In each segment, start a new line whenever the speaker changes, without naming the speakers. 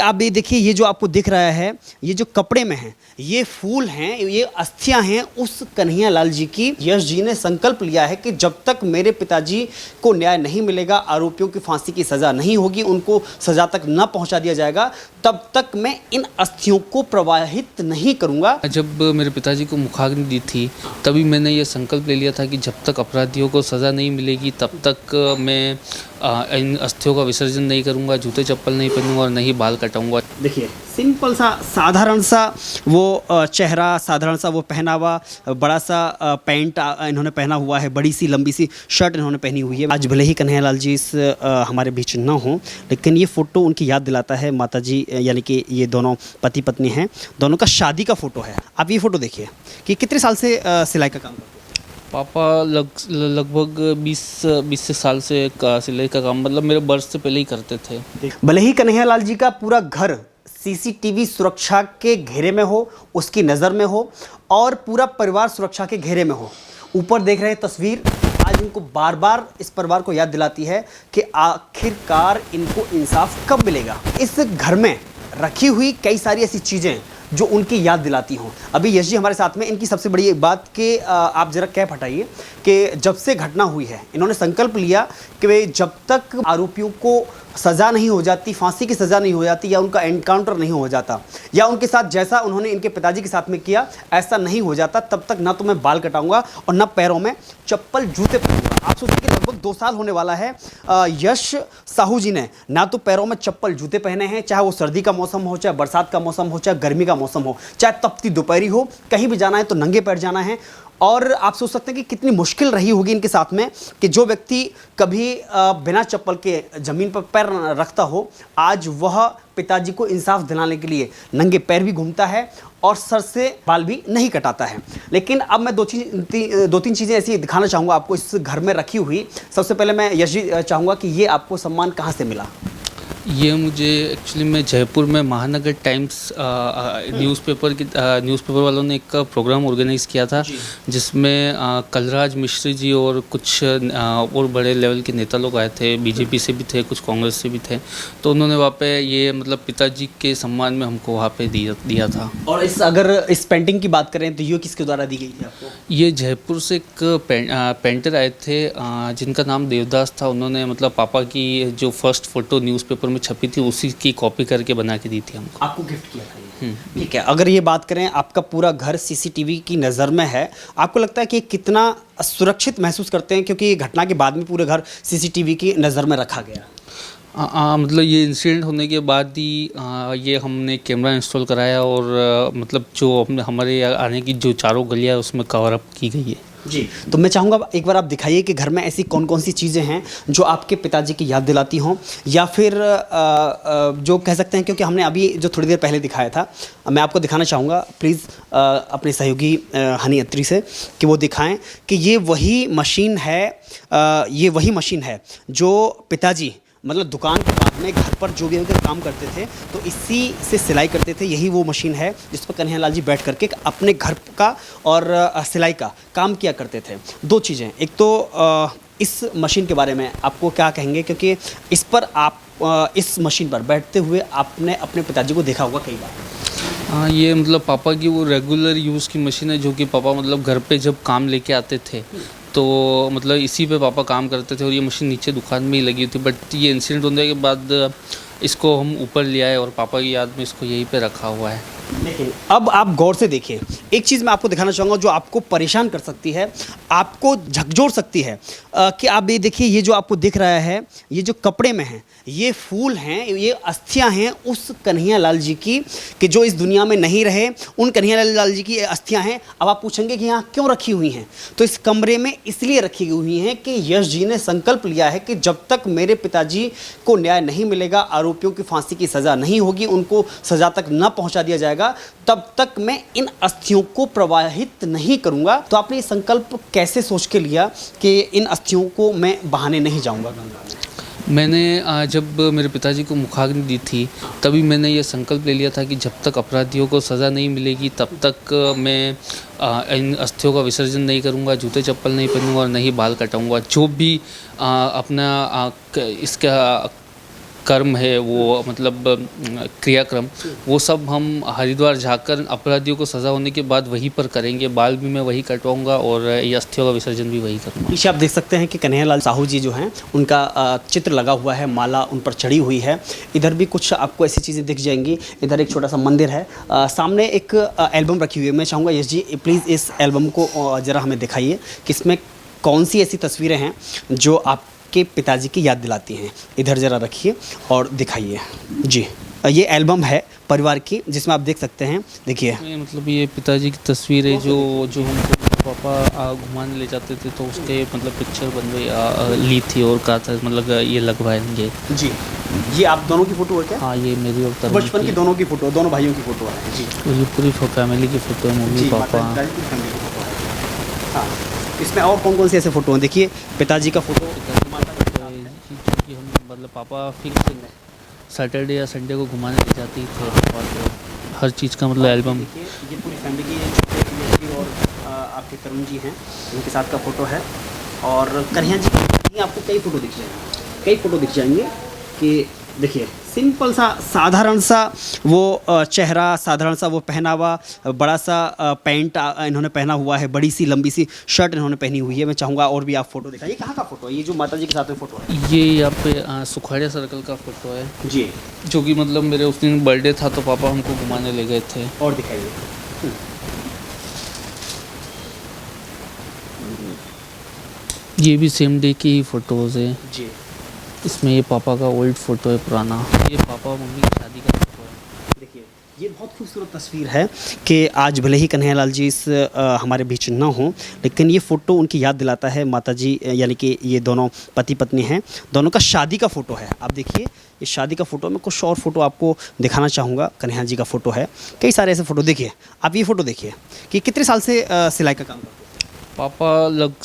आप ये देखिए, ये जो आपको दिख रहा है, ये जो कपड़े में है, ये फूल हैं, ये अस्थियां हैं उस कन्हैया लाल जी की। यश जी ने संकल्प लिया है कि जब तक मेरे पिताजी को न्याय नहीं मिलेगा, आरोपियों की फांसी की सज़ा नहीं होगी, उनको सज़ा तक न पहुंचा दिया जाएगा, तब तक मैं इन अस्थियों को प्रवाहित नहीं करूंगा।
जब मेरे पिताजी को मुखाग्नि दी थी तभी मैंने ये संकल्प ले लिया था कि जब तक अपराधियों को सज़ा नहीं मिलेगी तब तक मैं इन अस्थियों का विसर्जन नहीं करूंगा, जूते चप्पल नहीं पहनूंगा और नहीं बाल कटाऊंगा।
देखिए, सिंपल सा, साधारण सा वो चेहरा, साधारण सा वो पहनावा, बड़ा सा पैंट इन्होंने पहना हुआ है, बड़ी सी लंबी सी शर्ट इन्होंने पहनी हुई है। आज भले ही कन्हैया लाल जी इस हमारे बीच न हो, लेकिन ये फ़ोटो उनकी याद दिलाता है माता जी, यानी कि ये दोनों पति पत्नी हैं, दोनों का शादी का फ़ोटो है। आप ये फ़ोटो देखिए कि कितने साल से सिलाई का काम करते हैं।
पापा लगभग 20 साल से सिलाई का काम, मतलब मेरे बर्थ से पहले ही करते थे।
भले ही कन्हैया लाल जी का पूरा घर सीसीटीवी सुरक्षा के घेरे में हो, उसकी नज़र में हो, और पूरा परिवार सुरक्षा के घेरे में हो, ऊपर देख रहे तस्वीर आज इनको बार बार इस परिवार को याद दिलाती है कि आखिरकार इनको इंसाफ कब मिलेगा। इस घर में रखी हुई कई सारी ऐसी चीज़ें जो उनकी याद दिलाती हों। अभी यश जी हमारे साथ में, इनकी सबसे बड़ी एक बात कि आप ज़रा कैप हटाइए कि जब से घटना हुई है इन्होंने संकल्प लिया कि वे जब तक आरोपियों को सज़ा नहीं हो जाती, फांसी की सज़ा नहीं हो जाती, या उनका एनकाउंटर नहीं हो जाता, या उनके साथ जैसा उन्होंने इनके पिताजी के साथ में किया ऐसा नहीं हो जाता, तब तक ना तो मैं बाल कटाऊंगा और ना पैरों में चप्पल जूते पहनूंगा। आप सोचिए कि लगभग 2 साल होने वाला है यश साहू जी ने ना तो पैरों में चप्पल जूते पहने हैं, चाहे वो सर्दी का मौसम हो, चाहे बरसात का मौसम हो, चाहे गर्मी का मौसम हो, चाहे तपती दोपहरी हो, कहीं भी जाना है तो नंगे पैर जाना है। और आप सोच सकते हैं कि कितनी मुश्किल रही होगी इनके साथ में कि जो व्यक्ति कभी बिना चप्पल के ज़मीन पर पैर रखता हो, आज वह पिताजी को इंसाफ दिलाने के लिए नंगे पैर भी घूमता है और सर से बाल भी नहीं कटाता है। लेकिन अब मैं दो तीन चीज़ें ऐसी दिखाना चाहूँगा आपको इस घर में रखी हुई। सबसे पहले मैं यश जी चाहूँगा कि ये आपको सम्मान कहाँ से मिला।
ये मुझे एक्चुअली मैं जयपुर में महानगर टाइम्स न्यूज़पेपर वालों ने एक प्रोग्राम ऑर्गेनाइज़ किया था, जिसमें कलराज मिश्र जी और कुछ और बड़े लेवल के नेता लोग आए थे, बीजेपी से भी थे, कुछ कांग्रेस से भी थे। तो उन्होंने वहाँ पे ये मतलब पिताजी के सम्मान में हमको वहाँ पे दिया था। और
अगर इस पेंटिंग की बात करें तो ये किसके द्वारा दी गई थी आपको?
ये जयपुर से एक पेंटर आए थे जिनका नाम देवदास था। उन्होंने मतलब पापा की जो फर्स्ट फोटो न्यूज़पेपर में छपी थी उसी की कॉपी करके बना के दी थी हमको।
आपको गिफ्ट किया था ये। ठीक है, अगर ये बात करें, आपका पूरा घर सीसीटीवी की नज़र में है, आपको लगता है कि कितना सुरक्षित महसूस करते हैं, क्योंकि घटना के बाद में पूरे घर सीसीटीवी की नज़र में रखा गया?
मतलब ये इंसिडेंट होने के बाद ही ये हमने कैमरा इंस्टॉल कराया और मतलब जो हमारे आने की जो चारों गलियाँ है उसमें कवर अप की गई है।
जी, तो मैं चाहूँगा एक बार आप दिखाइए कि घर में ऐसी कौन कौन सी चीज़ें हैं जो आपके पिताजी की याद दिलाती हों, या फिर जो कह सकते हैं, क्योंकि हमने अभी जो थोड़ी देर पहले दिखाया था, मैं आपको दिखाना चाहूँगा प्लीज़ अपने सहयोगी हनी अत्री से कि वो दिखाएं कि ये वही मशीन है जो पिताजी मतलब दुकान के बाद में घर पर जो भी अगर काम करते थे तो इसी से सिलाई करते थे। यही वो मशीन है जिस पर कन्हैया लाल जी बैठ करके अपने घर का और सिलाई का काम किया करते थे। दो चीज़ें, एक तो इस मशीन के बारे में आपको क्या कहेंगे, क्योंकि इस पर आप इस मशीन पर बैठते हुए आपने अपने पिताजी को देखा होगा कई बार।
ये मतलब पापा की वो रेगुलर यूज़ की मशीन है, जो कि पापा मतलब घर पे जब काम लेके आते थे तो मतलब इसी पे पापा काम करते थे, और ये मशीन नीचे दुकान में ही लगी हुई थी। बट ये इंसिडेंट होने के बाद इसको हम ऊपर ले आए और पापा की याद में इसको यहीं पे रखा हुआ है।
देखिए, अब आप गौर से देखिए, एक चीज़ मैं आपको दिखाना चाहूँगा जो आपको परेशान कर सकती है, आपको झकझोर सकती है कि आप ये देखिए, ये जो आपको दिख रहा है, ये जो कपड़े में है, ये फूल हैं, ये अस्थियां हैं उस कन्हैया लाल जी की कि जो इस दुनिया में नहीं रहे, उन कन्हैया लाल जी की अस्थियां हैं। अब आप पूछेंगे कि यहाँ क्यों रखी हुई हैं, तो इस कमरे में इसलिए रखी हुई हैं कि यश जी ने संकल्प लिया है कि जब तक मेरे पिताजी को न्याय नहीं मिलेगा, आरोपियों की फांसी की सज़ा नहीं होगी, उनको सज़ा तक न पहुँचा दिया जाएगा, तब तक मैं इन अस्थियों को प्रवाहित नहीं करूँगा। तो आपने ये संकल्प कैसे सोच के लिया कि इन अस्थियों को मैं बहाने नहीं जाऊँगा गंगा में?
मैंने जब मेरे पिताजी को मुखाग्नि दी थी तभी मैंने ये संकल्प ले लिया था कि जब तक अपराधियों को सज़ा नहीं मिलेगी तब तक मैं इन अस्थियों का विसर्जन नहीं करूँगा, जूते चप्पल नहीं पहनूँगा और नहीं बाल कटाऊँगा। जो भी अपना इसका कर्म है, वो मतलब क्रियाक्रम, वो सब हम हरिद्वार जाकर अपराधियों को सज़ा होने के बाद वहीं पर करेंगे। बाल भी मैं वहीं कटवाऊंगा और ये अस्थियों का विसर्जन भी वहीं करूँगा।
पीछे आप देख सकते हैं कि कन्हैयालाल साहू जी जो हैं उनका चित्र लगा हुआ है, माला उन पर चढ़ी हुई है। इधर भी कुछ आपको ऐसी चीज़ें दिख जाएंगी। इधर एक छोटा सा मंदिर है, सामने एक एल्बम रखी हुई है। मैं चाहूँगा यश जी प्लीज़ इस एल्बम को ज़रा हमें दिखाइए कि इसमें कौन सी ऐसी तस्वीरें हैं जो आपके पिताजी की याद दिलाती हैं। इधर ज़रा रखिए और दिखाइए जी। ये एल्बम है परिवार की, जिसमें आप देख सकते हैं। देखिए
मतलब ये पिताजी की तस्वीर है जो हमको पापा घुमाने ले जाते थे, तो उसके मतलब पिक्चर बनवाई ली थी और कहा था मतलब ये लगवाएंगे जी।
ये आप दोनों की फ़ोटो है क्या?
हाँ, ये मेरी और तरुण
बचपन की दोनों की फ़ोटो, दोनों भाइयों की फ़ोटो है जी।
तो ये पूरी फैमिली की फ़ोटो है, मम्मी पापा।
हाँ, इसमें और कौन कौन सी ऐसे फ़ोटो हैं? देखिए पिताजी का फ़ोटो,
कि हम मतलब पापा फिक्स सैटरडे या संडे को घुमाने ले जाते ही थे पापा को, हर चीज़ का मतलब एल्बम।
ये पूरी फैमिली की और आपके तरुण जी हैं, उनके साथ का फ़ोटो है। और कन्हैया जी की आपको कई फ़ोटो दिख जाएंगे कि देखिए सिंपल सा साधारण सा वो चेहरा, साधारण सा वो पहनावा, बड़ा सा पैंट इन्होंने पहना हुआ है, बड़ी सी लंबी सी शर्ट इन्होंने पहनी हुई है। मैं चाहूँगा और भी आप फ़ोटो दिखाइए। कहाँ का फ़ोटो है ये जो माता जी के साथ में फ़ोटो है?
ये यहाँ पे सुखाड़िया सर्कल का फ़ोटो है
जी,
जो कि मतलब मेरे उस दिन बर्थडे था तो पापा हमको घुमाने ले गए थे।
और दिखाइए।
ये भी सेम डे की ही फ़ोटोज़ है
जी।
इसमें। ये पापा का ओल्ड फ़ोटो है पुराना, ये पापा और मम्मी की शादी का फ़ोटो है।
देखिए ये बहुत खूबसूरत तस्वीर है कि आज भले ही कन्हैयालाल जी इस हमारे बीच ना हों, लेकिन ये फ़ोटो उनकी याद दिलाता है माता जी, यानी कि ये दोनों पति पत्नी हैं, दोनों का शादी का फ़ोटो है। आप देखिए ये शादी का फ़ोटो, मैं कुछ और फ़ोटो आपको दिखाना चाहूँगा। कन्हैया जी का फ़ोटो है, कई सारे ऐसे फ़ोटो। देखिए आप ये फ़ोटो देखिए कि कितने साल से सिलाई का काम करते हैं?
पापा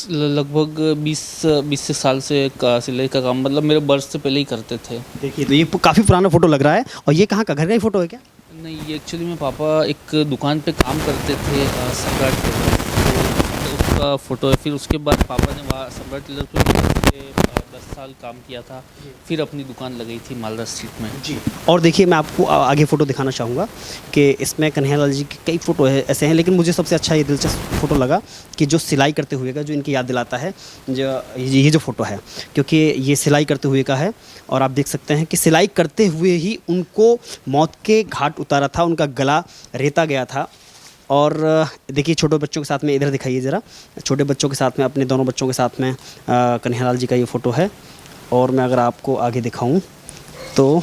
लगभग 20 साल से सिलाई का काम मतलब मेरे बर्थ से पहले ही करते थे।
देखिए तो ये काफ़ी पुराना फ़ोटो लग रहा है। और ये कहाँ का, घर का ही फ़ोटो है क्या?
नहीं, ये एक्चुअली में पापा एक दुकान पे काम करते थे सम्राट टेलर, तो उसका फ़ोटो है। फिर उसके बाद पापा ने वहाँ सम्राट टेलर पे 10 साल काम किया था, फिर अपनी दुकान लगाई थी मालदा स्ट्रीट में
जी। और देखिए मैं आपको आगे फ़ोटो दिखाना चाहूँगा कि इसमें कन्हैयालाल जी के कई फ़ोटो है ऐसे हैं, लेकिन मुझे सबसे अच्छा ये दिलचस्प फ़ोटो लगा कि जो सिलाई करते हुए का, जो इनकी याद दिलाता है, जो ये जो फ़ोटो है, क्योंकि ये सिलाई करते हुए का है। और आप देख सकते हैं कि सिलाई करते हुए ही उनको मौत के घाट उतारा था, उनका गला रेता गया था। और देखिए छोटे बच्चों के साथ में, इधर दिखाइए ज़रा, छोटे बच्चों के साथ में, अपने दोनों बच्चों के साथ में कन्हैयालाल जी का ये फ़ोटो है। और मैं अगर आपको आगे दिखाऊं तो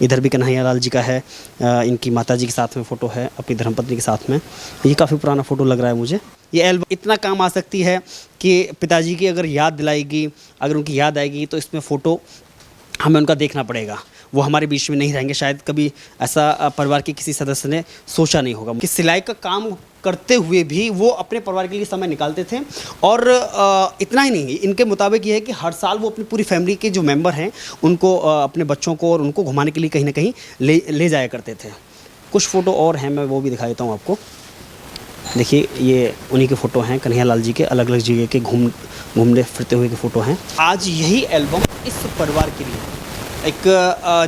इधर भी कन्हैयालाल जी का है, इनकी माताजी के साथ में फ़ोटो है, अपनी धर्मपत्नी के साथ में। ये काफ़ी पुराना फ़ोटो लग रहा है मुझे। ये एल्बम इतना काम आ सकती है कि पिताजी की अगर याद दिलाएगी, अगर उनकी याद आएगी, तो इसमें फ़ोटो हमें उनका देखना पड़ेगा। वो हमारे बीच में नहीं रहेंगे, शायद कभी ऐसा परिवार के किसी सदस्य ने सोचा नहीं होगा कि सिलाई का काम करते हुए भी वो अपने परिवार के लिए समय निकालते थे। और इतना ही नहीं, इनके मुताबिक ये है कि हर साल वो अपनी पूरी फैमिली के जो मेंबर हैं उनको, अपने बच्चों को और उनको घुमाने के लिए कहीं ना कहीं ले जाया करते थे। कुछ फ़ोटो और हैं, मैं वो भी दिखा देता हूँ आपको। देखिए ये उन्हीं के फ़ोटो हैं, कन्हैयालाल जी के, अलग अलग जगह के घूमने फिरते हुए के फ़ोटो हैं। आज यही एल्बम इस परिवार के लिए एक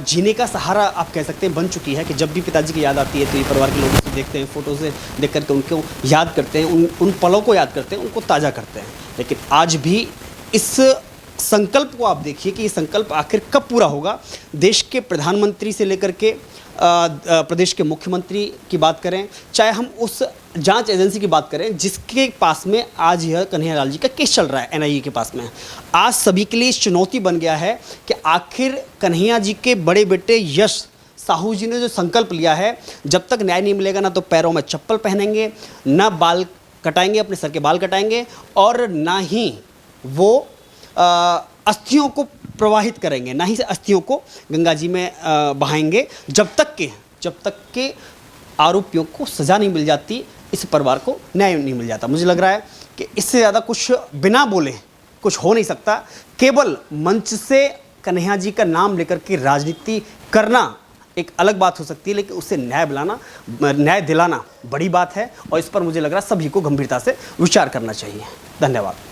जीने का सहारा आप कह सकते हैं बन चुकी है कि जब भी पिताजी की याद आती है तो ये परिवार के लोग उसे देखते हैं, फ़ोटो से देख करके उनको याद करते हैं, उन पलों को याद करते हैं, उनको ताज़ा करते हैं। लेकिन आज भी इस संकल्प को आप देखिए कि ये संकल्प आखिर कब पूरा होगा। देश के प्रधानमंत्री से लेकर के प्रदेश के मुख्यमंत्री की बात करें, चाहे हम उस जांच एजेंसी की बात करें जिसके पास में आज यह कन्हैयालाल जी का केस चल रहा है, एनआईए के पास में, आज सभी के लिए चुनौती बन गया है कि आखिर कन्हैया जी के बड़े बेटे यश साहू जी ने जो संकल्प लिया है, जब तक न्याय नहीं मिलेगा ना तो पैरों में चप्पल पहनेंगे, ना बाल कटाएंगे, अपने सर के बाल कटाएंगे, और ना ही वो अस्थियों को प्रवाहित करेंगे, ना ही अस्थियों को गंगा जी में बहाएंगे, जब तक के आरोपियों को सज़ा नहीं मिल जाती, इस परिवार को न्याय नहीं मिल जाता। मुझे लग रहा है कि इससे ज़्यादा कुछ बिना बोले कुछ हो नहीं सकता। केवल मंच से कन्हैया जी का नाम लेकर के राजनीति करना एक अलग बात हो सकती है, लेकिन उससे न्याय दिलाना बड़ी बात है। और इस पर मुझे लग रहा है सभी को गंभीरता से विचार करना चाहिए। धन्यवाद।